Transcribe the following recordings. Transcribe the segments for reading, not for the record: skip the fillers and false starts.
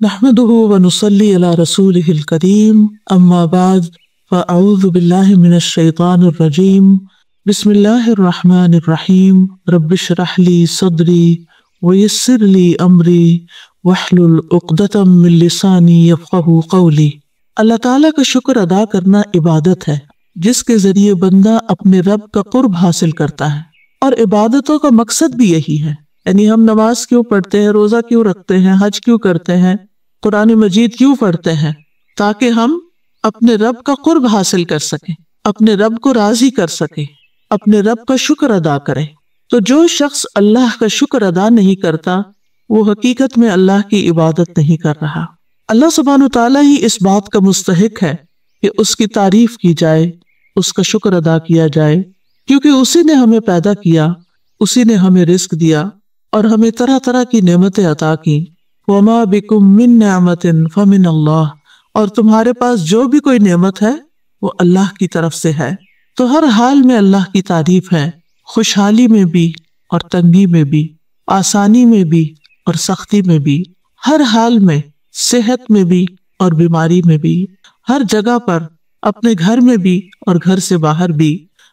نحمده ونصلي على رسوله الكريم اما بعد فاعوذ بالله من الشيطان الرجيم بسم الله الرحمن الرحيم رب اشرح لي صدري ويسر لي امري واحلل عقدة من لساني يفقهوا قولي۔ اللہ تعالیٰ کا شکر ادا کرنا عبادت ہے جس کے ذریعے بندہ اپنے رب کا قرب حاصل کرتا ہے، اور عبادتوں کا مقصد بھی یہی ہے۔ یعنی ہم نماز کیوں پڑھتے ہیں، روزہ کیوں رکھتے ہیں، حج کیوں کرتے ہیں، قرآن مجید کیوں پڑھتے ہیں؟ تاکہ ہم اپنے رب کا قرب حاصل کر سکیں، اپنے رب کو راضی کر سکیں، اپنے رب کا شکر ادا کریں۔ تو جو شخص اللہ کا شکر ادا نہیں کرتا وہ حقیقت میں اللہ کی عبادت نہیں کر رہا۔ اللہ سبحانہ تعالیٰ ہی اس بات کا مستحق ہے کہ اس کی تعریف کی جائے، اس کا شکر ادا کیا جائے، کیونکہ اسی نے ہمیں پیدا کیا، اسی نے ہمیں رزق دیا اور ہمیں طرح طرح کی نعمتیں عطا کی۔ وَمَا بِكُم مِّن نِّعْمَةٍ فَمِنَ اللَّهِ، اور تمہارے پاس جو بھی کوئی نعمت ہے وہ اللہ کی طرف سے ہے۔ تو ہر حال میں اللہ کی تعریف ہے، خوشحالی میں بھی اور تنگی میں بھی، آسانی میں بھی اور سختی میں بھی، ہر حال میں، صحت میں بھی اور بیماری میں بھی، ہر جگہ پر، اپنے گھر میں بھی اور گھر سے باہر بھی،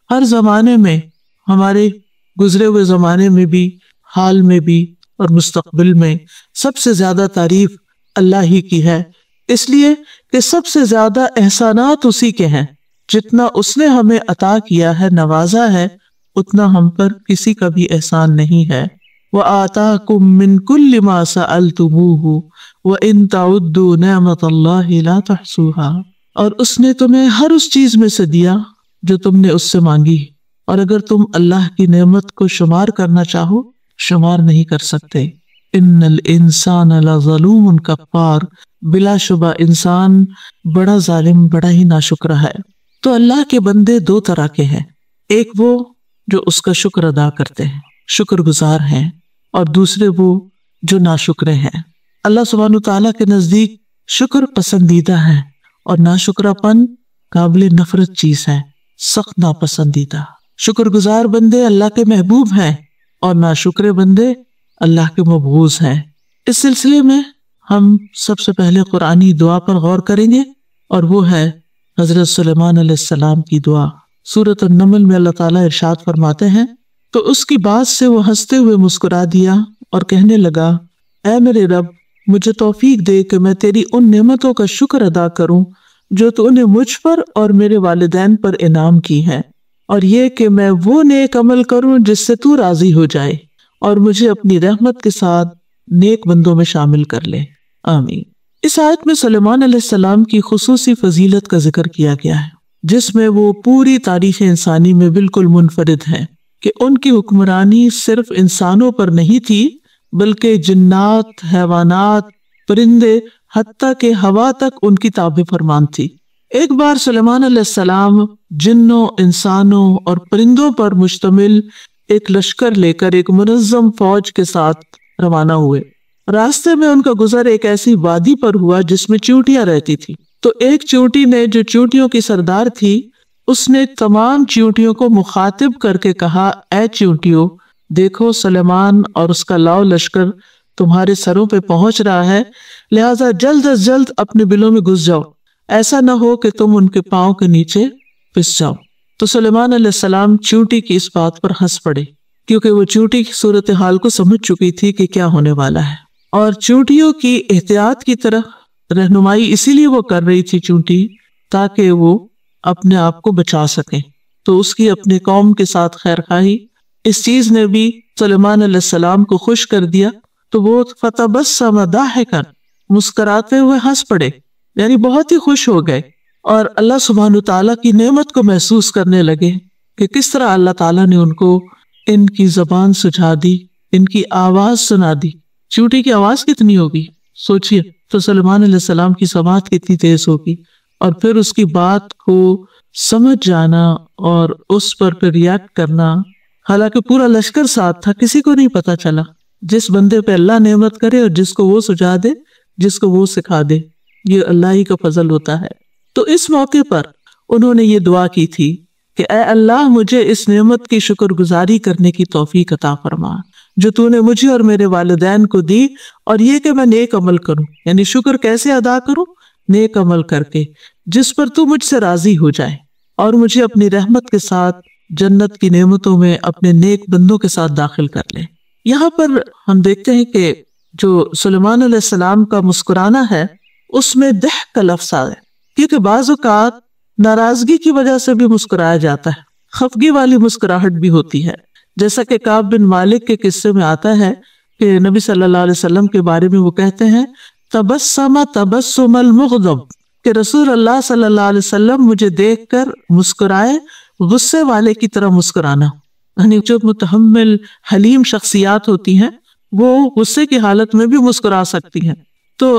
ہر زمانے میں، ہمارے گزرے ہوئے زمانے میں بھی، حال میں بھی اور مستقبل میں سب سے زیادہ تعریف اللہ ہی کی ہے، اس لیے کہ سب سے زیادہ احسانات اسی کے ہیں۔ جتنا اس نے ہمیں عطا کیا ہے، نوازا ہے، اتنا ہم پر کسی کا بھی احسان نہیں ہے۔ وَآتَاكُم مِّن كُلِّ مَا سَأَلْتُمُوهُ وَإِن تَعُدُّوا نِعْمَةَ اللَّهِ لَا تُحْصُوهَا، اور اس نے تمہیں ہر اس چیز میں سے دیا جو تم نے اس سے مانگی، اور اگر تم اللہ کی نعمت کو شمار کرنا چاہو شمار نہیں کر سکتے۔ ان الانسان لظلوم کفار، بلا شبہ انسان بڑا ظالم، بڑا ہی ناشکرا ہے۔ تو اللہ کے بندے دو طرح کے ہیں، ایک وہ جو اس کا شکر ادا کرتے ہیں، شکر گزار ہیں، اور دوسرے وہ جو ناشکرے ہیں۔ اللہ سبحانہ تعالیٰ کے نزدیک شکر پسندیدہ ہے اور ناشکرا پن قابل نفرت چیز ہے، سخت ناپسندیدہ۔ شکر گزار بندے اللہ کے محبوب ہیں اور ناشکرے بندے اللہ کے مبغوض ہیں۔ اس سلسلے میں ہم سب سے پہلے قرآنی دعا پر غور کریں گے، اور وہ ہے حضرت سلیمان علیہ السلام کی دعا۔ سورۃ النمل میں اللہ تعالیٰ ارشاد فرماتے ہیں، تو اس کی بات سے وہ ہنستے ہوئے مسکرا دیا اور کہنے لگا، اے میرے رب، مجھے توفیق دے کہ میں تیری ان نعمتوں کا شکر ادا کروں جو تو نے مجھ پر اور میرے والدین پر انعام کی ہیں، اور یہ کہ میں وہ نیک عمل کروں جس سے تو راضی ہو جائے، اور مجھے اپنی رحمت کے ساتھ نیک بندوں میں شامل کر لے، آمین۔ اس آیت میں سلیمان علیہ السلام کی خصوصی فضیلت کا ذکر کیا گیا ہے، جس میں وہ پوری تاریخ انسانی میں بالکل منفرد ہیں کہ ان کی حکمرانی صرف انسانوں پر نہیں تھی بلکہ جنات، حیوانات، پرندے، حتیٰ کہ ہوا تک ان کی تابع فرمان تھی۔ ایک بار سلیمان علیہ السلام جنوں، انسانوں اور پرندوں پر مشتمل ایک لشکر لے کر ایک منظم فوج کے ساتھ روانہ ہوئے۔ راستے میں ان کا گزر ایک ایسی وادی پر ہوا جس میں چیونٹیاں رہتی تھی۔ تو ایک چیونٹی نے، جو چیونٹیوں کی سردار تھی، اس نے تمام چیونٹیوں کو مخاطب کر کے کہا، اے چیونٹیوں، دیکھو سلیمان اور اس کا لاؤ لشکر تمہارے سروں پہ پہنچ رہا ہے، لہٰذا جلد از جلد اپنے بلوں میں گھس جاؤ، ایسا نہ ہو کہ تم ان کے پاؤں کے نیچے پس جاؤ۔ تو سلیمان علیہ السلام چیونٹی کی اس بات پر ہنس پڑے، کیونکہ وہ چیونٹی کی صورتحال کو سمجھ چکی تھی کہ کیا ہونے والا ہے، اور چیونٹیوں کی احتیاط کی طرف رہنمائی اسی لیے وہ کر رہی تھی چیونٹی، تاکہ وہ اپنے آپ کو بچا سکیں۔ تو اس کی اپنے قوم کے ساتھ خیر خواہی، اس چیز نے بھی سلیمان علیہ السلام کو خوش کر دیا، تو وہ فتبسم ضاحکا، مسکراتے ہوئے ہنس پڑے، یعنی بہت ہی خوش ہو گئے، اور اللہ سبحانہ تعالیٰ کی نعمت کو محسوس کرنے لگے کہ کس طرح اللہ تعالیٰ نے ان کو ان کی زبان سجھا دی، ان کی آواز سنا دی۔ چیونٹی کی آواز کتنی ہوگی سوچئے، تو سلیمان علیہ السلام کی سماعت کتنی تیز ہوگی، اور پھر اس کی بات کو سمجھ جانا اور اس پر پھر ریاکٹ کرنا۔ حالانکہ پورا لشکر ساتھ تھا، کسی کو نہیں پتا چلا۔ جس بندے پہ اللہ نعمت کرے اور جس کو وہ سجھا دے، جس کو وہ سکھا دے، یہ اللہ ہی کا فضل ہوتا ہے۔ تو اس موقع پر انہوں نے یہ دعا کی تھی کہ اے اللہ، مجھے اس نعمت کی شکر گزاری کرنے کی توفیق عطا فرما، جو تو نے مجھے اور میرے والدین کو دی، اور یہ کہ میں نیک عمل کروں، یعنی شکر کیسے ادا کروں؟ نیک عمل کر کے جس پر تو مجھ سے راضی ہو جائے، اور مجھے اپنی رحمت کے ساتھ جنت کی نعمتوں میں اپنے نیک بندوں کے ساتھ داخل کر لے۔ یہاں پر ہم دیکھتے ہیں کہ جو سلیمان علیہ السلام کا مسکرانا ہے اس میں ضحک کا لفظ آیا ہے، کیونکہ بعض اوقات ناراضگی کی وجہ سے بھی مسکرایا جاتا ہے، خفگی والی مسکراہٹ بھی ہوتی ہے، جیسا کہ کعب بن مالک کے قصے میں آتا ہے کہ نبی صلی اللہ علیہ وسلم کے بارے میں وہ کہتے ہیں تبسم تبسم المغضب، کہ رسول اللہ صلی اللہ علیہ وسلم مجھے دیکھ کر مسکرائے غصے والے کی طرح مسکرانا، یعنی جو متحمل حلیم شخصیات ہوتی ہیں وہ غصے کی حالت میں بھی مسکرا سکتی ہیں، تو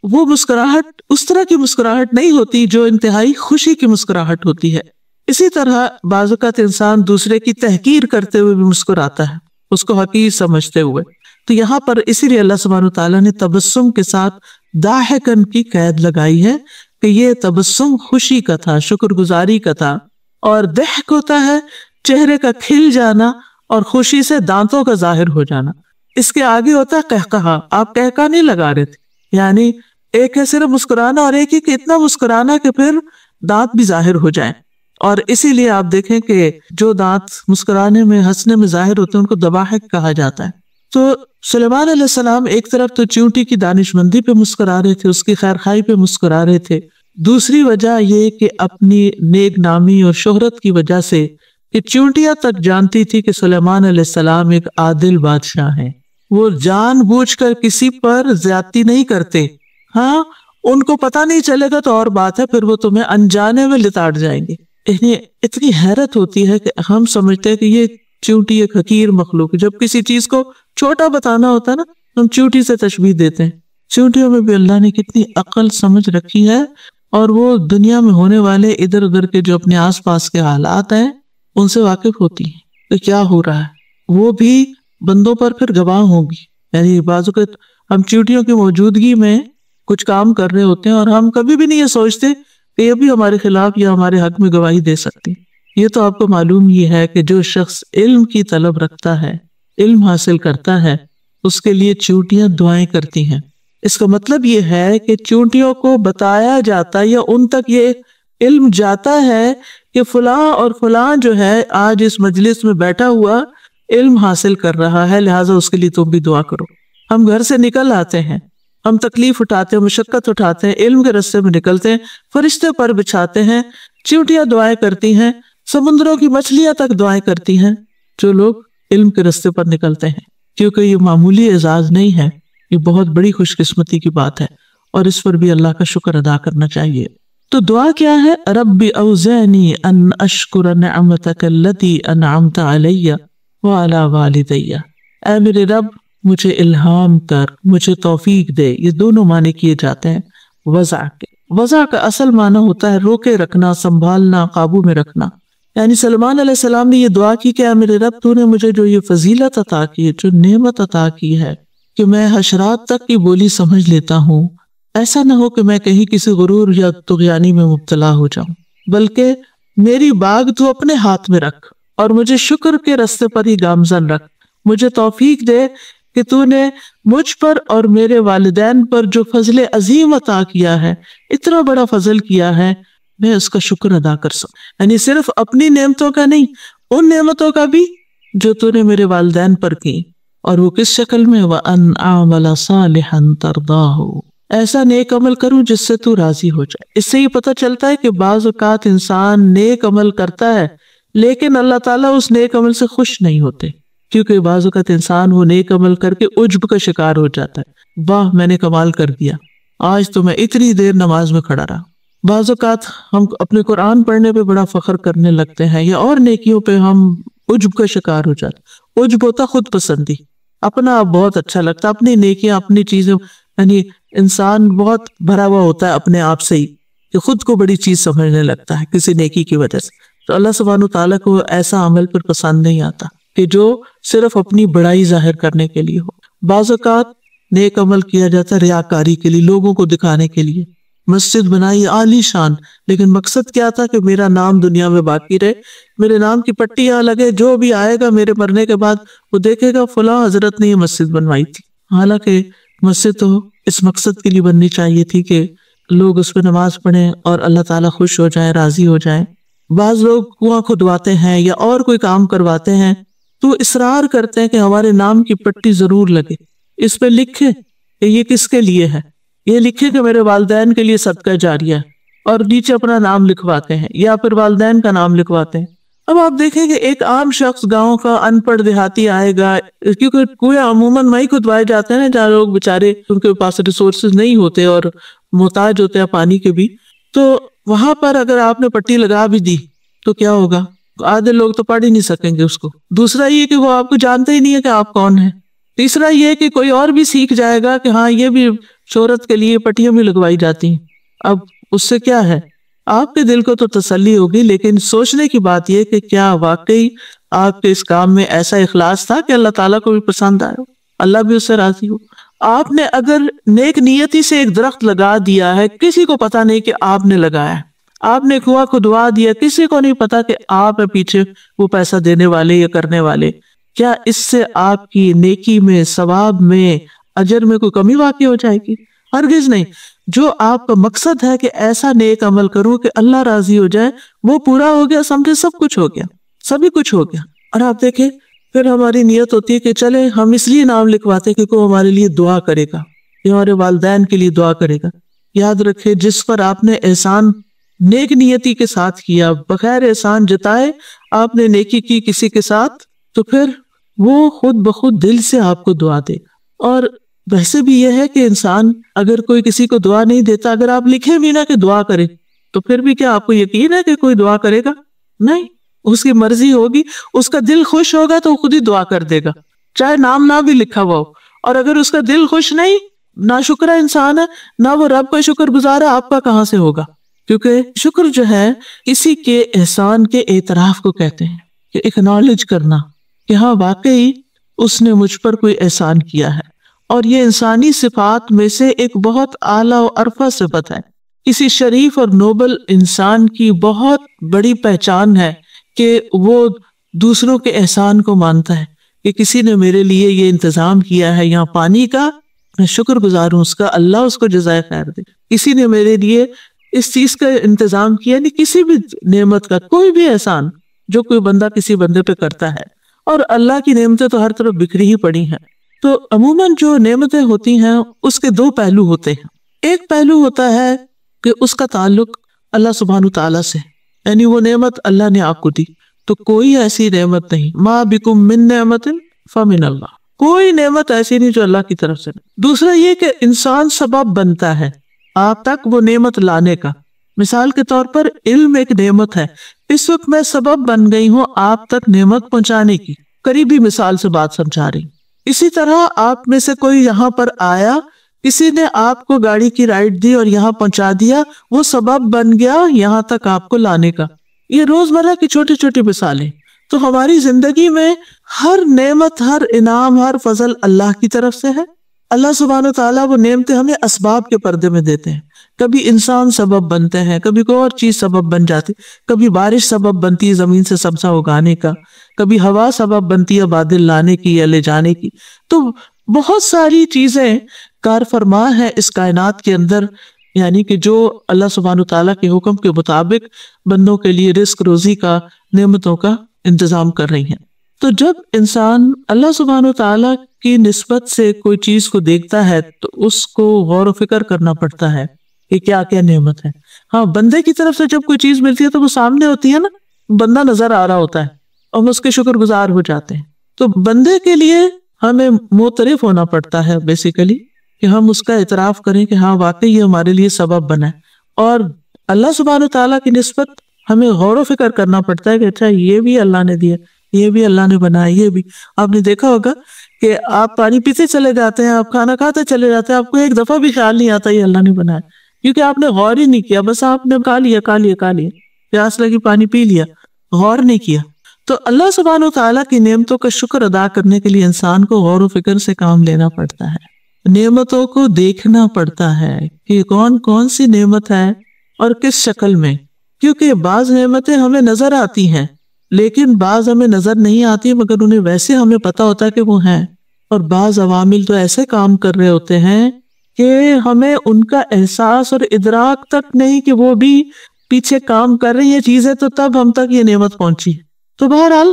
وہ مسکراہٹ اس طرح کی مسکراہٹ نہیں ہوتی جو انتہائی خوشی کی مسکراہٹ ہوتی ہے۔ اسی طرح بعض اوقات انسان دوسرے کی تحقیر کرتے ہوئے بھی مسکراتا ہے، اس کو حقیر سمجھتے ہوئے، تو یہاں پر اسی لیے اللہ سبحانہ وتعالیٰ نے تبسم کے ساتھ ضاحکن کی قید لگائی ہے کہ یہ تبسم خوشی کا تھا، شکر گزاری کا تھا، اور ضحک ہوتا ہے چہرے کا کھل جانا اور خوشی سے دانتوں کا ظاہر ہو جانا۔ اس کے آگے ہوتا ہے قہقہا، آپ قہقہ نہیں لگا رہے تھے، یعنی ایک ہے صرف مسکرانا اور ایک ہی کہ اتنا مسکرانا کہ پھر دانت بھی ظاہر ہو جائیں، اور اسی لیے آپ دیکھیں کہ جو دانت مسکرانے میں ہنسنے میں ظاہر ہوتے ہیں ان کو ضواحک کہا جاتا ہے۔ تو سلیمان علیہ السلام ایک طرف تو چیونٹی کی دانش مندی پہ مسکرا رہے تھے، اس کی خیر خواہی پہ مسکرا رہے تھے، دوسری وجہ یہ کہ اپنی نیک نامی اور شہرت کی وجہ سے کہ چیونٹیاں تک جانتی تھی کہ سلیمان علیہ السلام ایک عادل بادشاہ ہیں، وہ جان بوجھ کر کسی پر زیادتی نہیں کرتے، ہاں ان کو پتہ نہیں چلے گا تو اور بات ہے، پھر وہ تمہیں انجانے میں لتاڑ جائیں گے۔ انہیں اتنی حیرت ہوتی ہے کہ ہم سمجھتے ہیں کہ یہ چیونٹی ایک حقیر مخلوق، جب کسی چیز کو چھوٹا بتانا ہوتا ہے نا ہم چیونٹی سے تشبیہ دیتے ہیں۔ چیونٹیوں میں بھی اللہ نے کتنی عقل سمجھ رکھی ہے، اور وہ دنیا میں ہونے والے ادھر ادھر کے جو اپنے آس پاس کے حالات ہیں ان سے واقف ہوتی ہیں کہ کیا ہو رہا ہے، وہ بھی بندوں پر پھر گواہ ہوں گی۔ یعنی بعض اوقات ہم چیونٹیوں کی موجودگی میں کچھ کام کر رہے ہوتے ہیں اور ہم کبھی بھی نہیں یہ سوچتے کہ یہ بھی ہمارے خلاف یا ہمارے حق میں گواہی دے سکتی۔ یہ تو آپ کو معلوم ہی ہے کہ جو شخص علم کی طلب رکھتا ہے، علم حاصل کرتا ہے، اس کے لیے چیونٹیاں دعائیں کرتی ہیں۔ اس کا مطلب یہ ہے کہ چیونٹیوں کو بتایا جاتا ہے یا ان تک یہ علم جاتا ہے کہ فلاں اور فلاں جو ہے آج اس مجلس میں بیٹھا ہوا علم حاصل کر رہا ہے، لہٰذا اس کے لیے تم بھی دعا کرو۔ ہم گھر سے نکل آتے ہیں، ہم تکلیف اٹھاتے ہیں، مشقت اٹھاتے ہیں، علم کے رستے میں نکلتے ہیں، فرشتے پر بچھاتے ہیں، چیونٹیاں دعائیں کرتی ہیں، سمندروں کی مچھلیاں تک دعائیں کرتی ہیں جو لوگ علم کے رستے پر نکلتے ہیں، کیونکہ یہ معمولی اعزاز نہیں ہے، یہ بہت بڑی خوش قسمتی کی بات ہے، اور اس پر بھی اللہ کا شکر ادا کرنا چاہیے۔ تو دعا کیا ہے؟ رب اوزعنی ان اشکر نعمتک التی انعمت علی وعلی والدی، اے میرے رب مجھے الہام کر، مجھے توفیق دے۔ یہ دونوں معنی کیے جاتے ہیں وضع کے۔ وضع کا اصل معنی ہوتا ہے روکے رکھنا، سنبھالنا، قابو میں رکھنا۔ یعنی سلیمان علیہ السلام نے یہ دعا کی کہ اے میرے رب تو نے مجھے جو یہ فضیلت عطا کی ہے، جو نعمت عطا کی ہے کہ میں حشرات تک کی بولی سمجھ لیتا ہوں، ایسا نہ ہو کہ میں کہیں کسی غرور یا طغیانی میں مبتلا ہو جاؤں، بلکہ میری باغ تو اپنے ہاتھ میں رکھ اور مجھے شکر کے رستے پر ہی گامزن رکھ۔ مجھے توفیق دے کہ تو نے مجھ پر اور میرے والدین پر جو فضل عظیم عطا کیا ہے، اتنا بڑا فضل کیا ہے، میں اس کا شکر ادا کر سکوں۔ یعنی صرف اپنی نعمتوں کا نہیں، ان نعمتوں کا بھی جو تو نے میرے والدین پر کی، اور وہ کس شکل میں؟ وَأَنْ أَعْمَلَ صَالِحًا تَرْضَاهُ، ایسا نیک عمل کروں جس سے تو راضی ہو جائے۔ اس سے یہ پتہ چلتا ہے کہ بعض اوقات انسان نیک عمل کرتا ہے لیکن اللہ تعالیٰ اس نیک عمل سے خوش نہیں ہوتے، کیونکہ بعض اوقات انسان وہ نیک عمل کر کے عجب کا شکار ہو جاتا ہے، واہ میں نے کمال کر دیا، آج تو میں اتنی دیر نماز میں کھڑا رہا۔ بعض اوقات ہم اپنے قرآن پڑھنے پہ بڑا فخر کرنے لگتے ہیں، یا اور نیکیوں پہ ہم عجب کا شکار ہو جاتے ہیں۔ عجب ہوتا خود پسندی، اپنا آپ بہت اچھا لگتا، اپنی نیکیاں، اپنی چیزیں، یعنی انسان بہت بھرا ہوا ہوتا ہے اپنے آپ سے ہی کہ خود کو بڑی چیز سمجھنے لگتا ہے کسی نیکی کی وجہ سے۔ تو اللہ سبحانہ تعالیٰ کو ایسا عمل پر پسند نہیں آتا کہ جو صرف اپنی بڑائی ظاہر کرنے کے لیے ہو۔ بعض اوقات نیک عمل کیا جاتا ہے ریاکاری کے لیے، لوگوں کو دکھانے کے لیے، مسجد بنائی عالی شان، لیکن مقصد کیا تھا کہ میرا نام دنیا میں باقی رہے، میرے نام کی پٹی یہاں لگے، جو بھی آئے گا میرے مرنے کے بعد وہ دیکھے گا فلاں حضرت نے یہ مسجد بنوائی تھی۔ حالانکہ مسجد تو اس مقصد کے لیے بننی چاہیے تھی کہ لوگ اس پہ نماز پڑھیں اور اللہ تعالیٰ خوش ہو جائیں، راضی ہو جائیں۔ بعض لوگ کنواں کھدواتے ہیں یا اور کوئی کام کرواتے ہیں تو اصرار کرتے ہیں کہ ہمارے نام کی پٹی ضرور لگے، اس پہ لکھے کہ یہ کس کے لیے ہے، یہ لکھے کہ میرے والدین کے لیے صدقہ جاریہ ہے، اور نیچے اپنا نام لکھواتے ہیں یا پھر والدین کا نام لکھواتے ہیں۔ اب آپ دیکھیں کہ ایک عام شخص گاؤں کا ان پڑھ دیہاتی آئے گا، کیونکہ کنویں عموماً وہیں کھدوائے جاتے ہیں جہاں لوگ بےچارے ان کے پاس ریسورسز نہیں ہوتے اور محتاج ہوتے ہیں پانی کے بھی، تو وہاں پر اگر آپ نے پٹی لگا بھی دی تو کیا ہوگا؟ آدھے لوگ تو پڑھ ہی نہیں سکیں گے اس کو۔ دوسرا یہ کہ وہ آپ کو جانتے ہی نہیں ہے کہ آپ کون ہیں۔ تیسرا یہ کہ کوئی اور بھی سیکھ جائے گا کہ ہاں یہ بھی شہرت کے لیے پٹیاں بھی لگوائی جاتی ہیں۔ اب اس سے کیا ہے؟ آپ کے دل کو تو تسلی ہوگی، لیکن سوچنے کی بات یہ کہ کیا واقعی آپ کے اس کام میں ایسا اخلاص تھا کہ اللہ تعالیٰ کو بھی پسند آئے، اللہ بھی اس سے راضی ہو۔ آپ نے اگر نیک نیتی سے ایک درخت لگا دیا ہے، کسی کو پتا نہیں کہ آپ نے لگایا ہے، آپ نے کنواں کھدوا دیا، کسی کو نہیں پتا کہ آپ پیچھے وہ پیسہ دینے والے یا کرنے والے، کیا اس سے آپ کی نیکی میں، ثواب میں، اجر میں کوئی کمی واقع ہو جائے گی؟ ہرگز نہیں۔ جو آپ کا مقصد ہے کہ ایسا نیک عمل کروں کہ اللہ راضی ہو جائے، وہ پورا ہو گیا، سمجھے سب کچھ ہو گیا، سبھی کچھ ہو گیا۔ اور آپ دیکھیں پھر ہماری نیت ہوتی ہے کہ چلے ہم اس لیے نام لکھواتے کہ کوئی ہمارے لیے دعا کرے گا یا ہمارے والدین کے لیے دعا کرے گا۔ یاد رکھے جس پر آپ نے احسان نیک نیتی کے ساتھ کیا، بغیر احسان جتائے آپ نے نیکی کی کسی کے ساتھ، تو پھر وہ خود بخود دل سے آپ کو دعا دے۔ اور ویسے بھی یہ ہے کہ انسان اگر کوئی کسی کو دعا نہیں دیتا، اگر آپ لکھیں بھی نہ کہ دعا کرے، تو پھر بھی کیا آپ کو یقین ہے کہ کوئی دعا کرے گا؟ نہیں، اس کی مرضی ہوگی، اس کا دل خوش ہوگا تو وہ خود ہی دعا کر دے گا، چاہے نام نہ بھی لکھا ہوا ہو۔ اور اگر اس کا دل خوش نہیں، ناشکرا انسان ہے، نہ وہ رب کا شکر گزار ہے، آپ کا کہاں سے ہوگا؟ کیونکہ شکر جو ہے کسی کے احسان کے اعتراف کو کہتے ہیں، کہ اکنالج کرنا کہ ہاں واقعی اس نے مجھ پر کوئی احسان کیا ہے۔ اور یہ انسانی صفات میں سے ایک بہت اعلیٰ و عرفہ صفت ہے۔ کسی شریف اور نوبل انسان کی بہت بڑی پہچان ہے کہ وہ دوسروں کے احسان کو مانتا ہے، کہ کسی نے میرے لیے یہ انتظام کیا ہے یہاں پانی کا، میں شکر گزار ہوں اس کا، اللہ اس کو جزائے خیر دے۔ کسی نے میرے لیے اس چیز کا انتظام کیا، نہیں کسی بھی نعمت کا، کوئی بھی احسان جو کوئی بندہ کسی بندے پہ کرتا ہے۔ اور اللہ کی نعمتیں تو ہر طرف بکھری ہی پڑی ہیں۔ تو عموماً جو نعمتیں ہوتی ہیں اس کے دو پہلو ہوتے ہیں۔ ایک پہلو ہوتا ہے کہ اس کا تعلق اللہ سبحانہ تعالیٰ سے، یعنی وہ نعمت اللہ نے آپ کو دی، تو کوئی ایسی نعمت نہیں، ما بکم من نعمت فمن اللہ، کوئی نعمت ایسی نہیں جو اللہ کی طرف سے نہیں۔ دوسرا یہ کہ انسان سبب بنتا ہے آپ تک وہ نعمت لانے کا۔ مثال کے طور پر علم ایک نعمت ہے، اس وقت میں سبب بن گئی ہوں آپ تک نعمت پہنچانے کی، قریبی مثال سے بات سمجھا رہی۔ اسی طرح آپ میں سے کوئی یہاں پر آیا، کسی نے آپ کو گاڑی کی رائڈ دی اور یہاں پہنچا دیا، وہ سبب بن گیا یہاں تک آپ کو لانے کا۔ یہ روزمرہ کی چھوٹی چھوٹی مثالیں۔ تو ہماری زندگی میں ہر نعمت، ہر انعام، ہر فضل اللہ کی طرف سے ہے۔ اللہ سبحانہ تعالیٰ وہ نعمتیں ہمیں اسباب کے پردے میں دیتے ہیں۔ کبھی انسان سبب بنتے ہیں، کبھی کوئی اور چیز سبب بن جاتی، کبھی بارش سبب بنتی ہے زمین سے سبزہ اگانے کا، کبھی ہوا سبب بنتی ہے بادل لانے کی یا لے جانے کی۔ تو بہت ساری چیزیں کار فرما ہے اس کائنات کے اندر، یعنی کہ جو اللہ سبحانہ تعالیٰ کے حکم کے مطابق بندوں کے لیے رزق روزی کا، نعمتوں کا انتظام کر رہی ہیں۔ تو جب انسان اللہ سبحانہ تعالیٰ کی نسبت سے کوئی چیز کو دیکھتا ہے تو اس کو غور و فکر کرنا پڑتا ہے کہ کیا کیا نعمت ہے۔ ہاں، بندے کی طرف سے جب کوئی چیز ملتی ہے تو وہ سامنے ہوتی ہے نا، بندہ نظر آ رہا ہوتا ہے اور ہم اس کے شکر گزار ہو جاتے ہیں۔ تو بندے کے لیے ہمیں معترف ہونا پڑتا ہے بیسیکلی، کہ ہم اس کا اعتراف کریں کہ ہاں واقعی یہ ہمارے لیے سبب بنا ہے۔ اور اللہ سبحانہ تعالیٰ کی نسبت ہمیں غور و فکر کرنا پڑتا ہے کہ اچھا یہ بھی اللہ نے دیا، یہ بھی اللہ نے بنایا، یہ بھی۔ آپ نے دیکھا ہوگا کہ آپ پانی پیتے چلے جاتے ہیں، آپ کھانا کھاتے چلے جاتے ہیں، آپ کو ایک دفعہ بھی خیال نہیں آتا یہ اللہ نے بنایا، کیونکہ آپ نے غور ہی نہیں کیا، بس آپ نے کھا لیا پیاس لگی پانی پی لیا، غور نہیں کیا۔ تو اللہ سبحانہ و تعالیٰ کی نعمتوں کا شکر ادا کرنے کے لیے انسان کو غور و فکر سے کام لینا پڑتا ہے۔ نعمتوں کو دیکھنا پڑتا ہے کہ کون کون سی نعمت ہے اور کس شکل میں، کیونکہ بعض نعمتیں ہمیں نظر آتی ہیں لیکن بعض ہمیں نظر نہیں آتی مگر انہیں ویسے ہمیں پتا ہوتا ہے کہ وہ ہیں، اور بعض عوامل تو ایسے کام کر رہے ہوتے ہیں کہ ہمیں ان کا احساس اور ادراک تک نہیں کہ وہ بھی پیچھے کام کر رہی ہیں چیزیں، تو تب ہم تک یہ نعمت پہنچی۔ تو بہرحال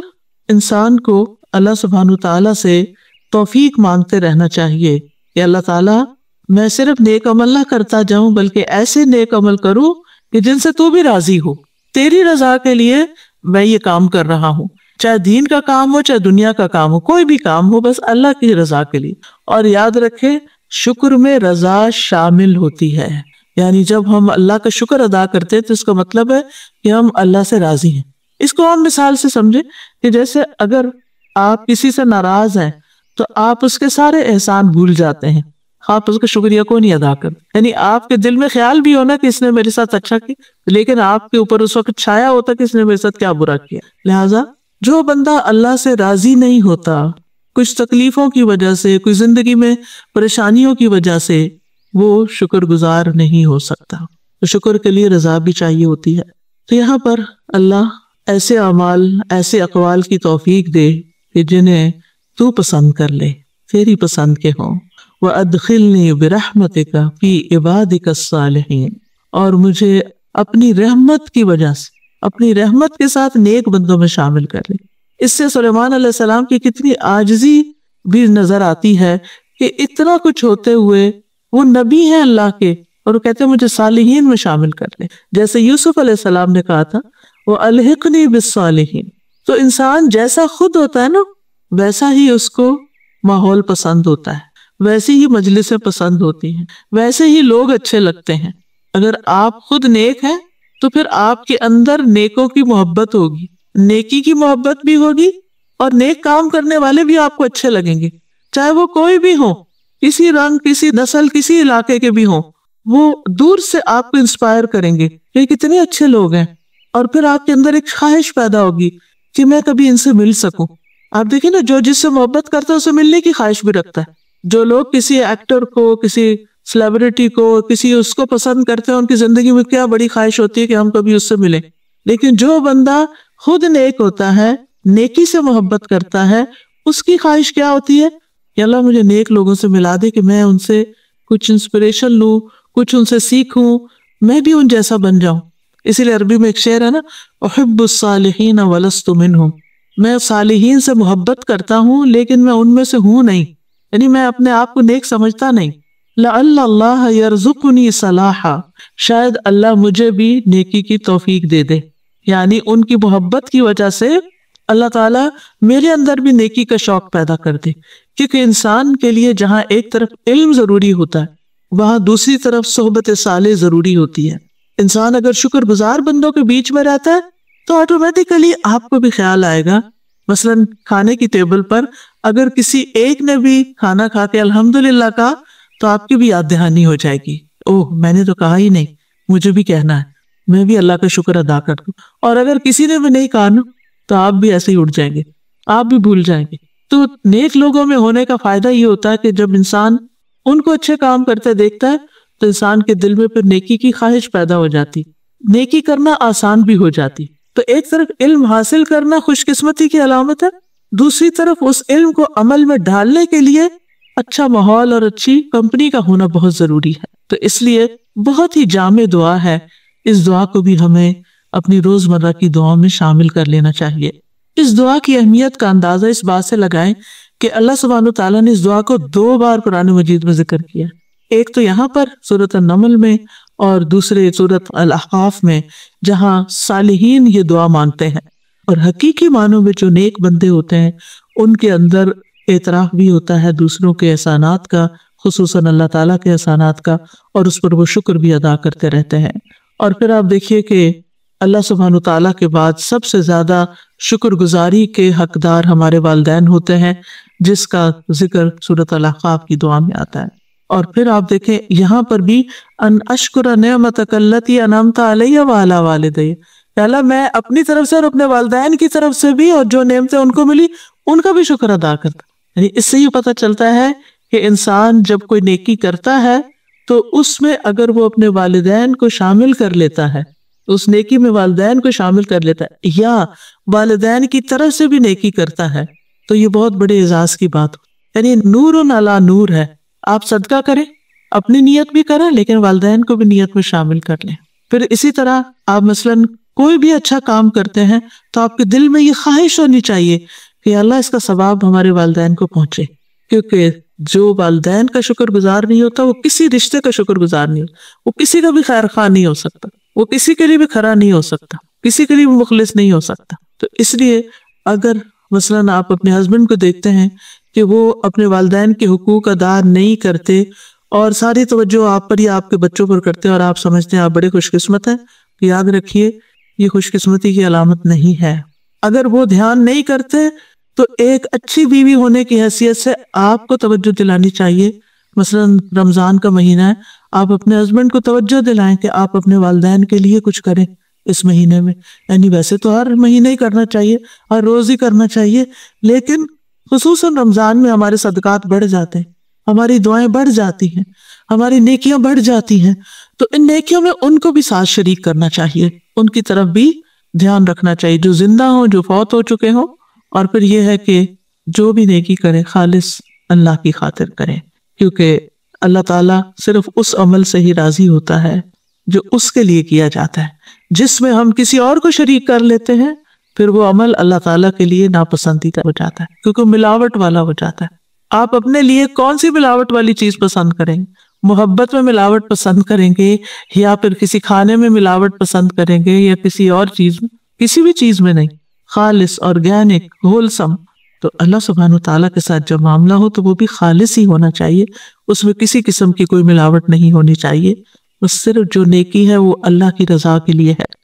انسان کو اللہ سبحانہ تعالیٰ سے توفیق مانگتے رہنا چاہیے کہ اللہ تعالیٰ میں صرف نیک عمل نہ کرتا جاؤں بلکہ ایسے نیک عمل کروں کہ جن سے تو بھی راضی ہو، تیری رضا کے لیے میں یہ کام کر رہا ہوں، چاہے دین کا کام ہو چاہے دنیا کا کام ہو، کوئی بھی کام ہو، بس اللہ کی رضا کے لیے۔ اور یاد رکھے شکر میں رضا شامل ہوتی ہے، یعنی جب ہم اللہ کا شکر ادا کرتے ہیں تو اس کا مطلب ہے کہ ہم اللہ سے راضی ہیں۔ اس کو ہم مثال سے سمجھیں کہ جیسے اگر آپ کسی سے ناراض ہیں تو آپ اس کے سارے احسان بھول جاتے ہیں، آپ اس کا شکریہ کو نہیں ادا کرتے، یعنی آپ کے دل میں خیال بھی ہونا کہ اس نے میرے ساتھ اچھا کیا، لیکن آپ کے اوپر اس وقت چھایا ہوتا کہ اس نے میرے ساتھ کیا برا کیا۔ لہٰذا جو بندہ اللہ سے راضی نہیں ہوتا کچھ تکلیفوں کی وجہ سے، کوئی زندگی میں پریشانیوں کی وجہ سے، وہ شکر گزار نہیں ہو سکتا۔ تو شکر کے لیے رضا بھی چاہیے ہوتی ہے۔ تو یہاں پر اللہ ایسے اعمال، ایسے اقوال کی توفیق دے کہ جنہیں تو پسند کر لے، تیری پسند کے ہوں۔ وَأَدْخِلْنِي بِرَحْمَتِكَ فِي عِبَادِكَ الصَّالِحِينَ، اور مجھے اپنی رحمت کی وجہ سے، اپنی رحمت کے ساتھ نیک بندوں میں شامل کر لے۔ اس سے سلیمان علیہ السلام کی کتنی عاجزی بھی نظر آتی ہے کہ اتنا کچھ ہوتے ہوئے وہ نبی ہیں اللہ کے، اور وہ کہتے ہیں مجھے صالحین میں شامل کر لے، جیسے یوسف علیہ السلام نے کہا تھا وَأَلْحِقْنِي بِالصَّالِحِينَ۔ تو انسان جیسا خود ہوتا ہے نا ویسا ہی اس کو ماحول پسند ہوتا ہے، ویسی ہی مجلسیں پسند ہوتی ہیں، ویسے ہی لوگ اچھے لگتے ہیں۔ اگر آپ خود نیک ہیں تو پھر آپ کے اندر نیکوں کی محبت ہوگی، نیکی کی محبت بھی ہوگی، اور نیک کام کرنے والے بھی آپ کو اچھے لگیں گے، چاہے وہ کوئی بھی ہو، کسی رنگ، کسی نسل، کسی علاقے کے بھی ہوں، وہ دور سے آپ کو انسپائر کریں گے کہ کتنے اچھے لوگ ہیں، اور پھر آپ کے اندر ایک خواہش پیدا ہوگی کہ میں کبھی ان سے مل سکوں۔ آپ دیکھیں نا، جو جس سے محبت کرتا ہے اسے ملنے کی خواہش بھی رکھتا ہے۔ جو لوگ کسی ایکٹر کو، کسی سیلیبریٹی کو، کسی اس کو پسند کرتے ہیں، ان کی زندگی میں کیا بڑی خواہش ہوتی ہے کہ ہم کبھی اس سے ملیں۔ لیکن جو بندہ خود نیک ہوتا ہے، نیکی سے محبت کرتا ہے، اس کی خواہش کیا ہوتی ہے کہ اللہ مجھے نیک لوگوں سے ملا دے کہ میں ان سے کچھ انسپریشن لوں، کچھ ان سے سیکھوں، میں بھی ان جیسا بن جاؤں۔ اسی لیے عربی میں ایک شعر ہے نا، احب الصالحین ولست منہم، میں صالحین سے محبت کرتا ہوں لیکن میں ان میں سے ہوں نہیں، یعنی میں اپنے آپ کو نیک سمجھتا نہیں۔ لعل اللہ یرزقنی صلاحا، شاید اللہ مجھے بھی نیکی کی توفیق دے دے، یعنی ان کی محبت کی وجہ سے اللہ تعالیٰ میرے اندر بھی نیکی کا شوق پیدا کر دے، کیونکہ انسان کے لیے جہاں ایک طرف علم ضروری ہوتا ہے وہاں دوسری طرف صحبت صالح ضروری ہوتی ہے۔ انسان اگر شکر گزار بندوں کے بیچ میں رہتا ہے تو آٹومیٹیکلی آپ کو بھی خیال آئے گا، مثلاً کھانے کی ٹیبل پر اگر کسی ایک نے بھی کھانا کھا کے الحمدللہ کہا تو آپ کی بھی یاد دہانی ہو جائے گی، اوہ میں نے تو کہا ہی نہیں، مجھے بھی کہنا ہے، میں بھی اللہ کا شکر ادا کر دوں۔ اور اگر کسی نے بھی نہیں کہا نا تو آپ بھی ایسے ہی اٹھ جائیں گے، آپ بھی بھول جائیں گے۔ تو نیک لوگوں میں ہونے کا فائدہ یہ ہوتا ہے کہ جب انسان ان کو اچھے کام کرتے دیکھتا ہے تو انسان کے دل میں پھر نیکی کی خواہش پیدا ہو جاتی، نیکی کرنا آسان بھی ہو جاتی۔ تو ایک طرف علم حاصل کرنا خوش قسمتی کی علامت ہے، دوسری طرف اس علم کو عمل میں ڈالنے کے لیے اچھا ماحول اور اچھی کمپنی کا ہونا بہت ضروری ہے۔ تو اس لیے بہت ہی جامع دعا ہے، اس دعا کو بھی ہمیں اپنی روزمرہ کی دعاؤں میں شامل کر لینا چاہیے۔ اس دعا کی اہمیت کا اندازہ اس بات سے لگائیں کہ اللہ سبحانہ تعالیٰ نے اس دعا کو 2 بار قرآن مجید میں ذکر کیا، ایک تو یہاں پر سورۃ النمل میں اور دوسرے سورۃ الاحقاف میں، جہاں صالحین یہ دعا مانگتے ہیں۔ اور حقیقی معنوں میں جو نیک بندے ہوتے ہیں ان کے اندر اعتراف بھی ہوتا ہے دوسروں کے احسانات کا، خصوصاً اللہ تعالیٰ کے احسانات کا، اور اس پر وہ شکر بھی ادا کرتے رہتے ہیں۔ اور پھر آپ دیکھیے کہ اللہ سبحانہ تعالیٰ کے بعد سب سے زیادہ شکر گزاری کے حقدار ہمارے والدین ہوتے ہیں، جس کا ذکر سورۃ الاحقاف کی دعا میں آتا ہے۔ اور پھر آپ دیکھیں یہاں پر بھی ان اشکر نعمتک التی انعمت علی وعلی والدی، کہ اللہ میں اپنی طرف سے اور اپنے والدین کی طرف سے بھی، اور جو نعمتیں ان کو ملی ان کا بھی شکر ادا کرتا۔ یعنی اس سے یہ پتہ چلتا ہے کہ انسان جب کوئی نیکی کرتا ہے تو اس میں اگر وہ اپنے والدین کو شامل کر لیتا ہے، اس نیکی میں والدین کو شامل کر لیتا ہے یا والدین کی طرف سے بھی نیکی کرتا ہے، تو یہ بہت بڑے اعزاز کی بات ہو، یعنی نور علی نور ہے۔ آپ صدقہ کریں، اپنی نیت بھی کریں، لیکن والدین کو بھی نیت میں شامل کر لیں۔ پھر اسی طرح آپ مثلاً کوئی بھی اچھا کام کرتے ہیں تو آپ کے دل میں یہ خواہش ہونی چاہیے کہ اللہ اس کا ثواب ہمارے والدین کو پہنچے، کیونکہ جو والدین کا شکر گزار نہیں ہوتا وہ کسی رشتے کا شکر گزار نہیں ہوتا، وہ کسی کا بھی خیر خواہ نہیں ہو سکتا، وہ کسی کے لیے بھی کھڑا نہیں ہو سکتا، کسی کے لیے بھی مخلص نہیں ہو سکتا۔ تو اس لیے اگر مثلاً آپ اپنے ہسبینڈ کو دیکھتے ہیں کہ وہ اپنے والدین کے حقوق ادا نہیں کرتے اور ساری توجہ آپ پر یا آپ کے بچوں پر کرتے ہیں اور آپ سمجھتے ہیں آپ بڑے خوش قسمت ہیں، یاد رکھیے یہ خوش قسمتی کی علامت نہیں ہے۔ اگر وہ دھیان نہیں کرتے تو ایک اچھی بیوی ہونے کی حیثیت سے آپ کو توجہ دلانی چاہیے۔ مثلاً رمضان کا مہینہ ہے، آپ اپنے ہسبینڈ کو توجہ دلائیں کہ آپ اپنے والدین کے لیے کچھ کریں اس مہینے میں، یعنی ویسے تو ہر مہینے ہی کرنا چاہیے، ہر روز ہی کرنا چاہیے، لیکن خصوصاً رمضان میں ہمارے صدقات بڑھ جاتے ہیں، ہماری دعائیں بڑھ جاتی ہیں، ہماری نیکیاں بڑھ جاتی ہیں، تو ان نیکیوں میں ان کو بھی ساتھ شریک کرنا چاہیے، ان کی طرف بھی دھیان رکھنا چاہیے، جو زندہ ہوں، جو فوت ہو چکے ہوں۔ اور پھر یہ ہے کہ جو بھی نیکی کرے خالص اللہ کی خاطر کرے، کیونکہ اللہ تعالیٰ صرف اس عمل سے ہی راضی ہوتا ہے جو اس کے لیے کیا جاتا ہے۔ جس میں ہم کسی اور کو شریک کر لیتے ہیں پھر وہ عمل اللہ تعالیٰ کے لیے ناپسندیدہ ہو جاتا ہے، کیونکہ ملاوٹ والا ہو جاتا ہے۔ آپ اپنے لیے کون سی ملاوٹ والی چیز پسند کریں گے؟ محبت میں ملاوٹ پسند کریں گے یا پھر کسی کھانے میں ملاوٹ پسند کریں گے یا کسی اور چیز میں؟ کسی بھی چیز میں نہیں، خالص آرگینک ہولسم۔ تو اللہ سبحانہ وتعالیٰ کے ساتھ جب معاملہ ہو تو وہ بھی خالص ہی ہونا چاہیے، اس میں کسی قسم کی کوئی ملاوٹ نہیں ہونی چاہیے، بس صرف جو نیکی ہے وہ اللہ کی رضا کے لیے ہے۔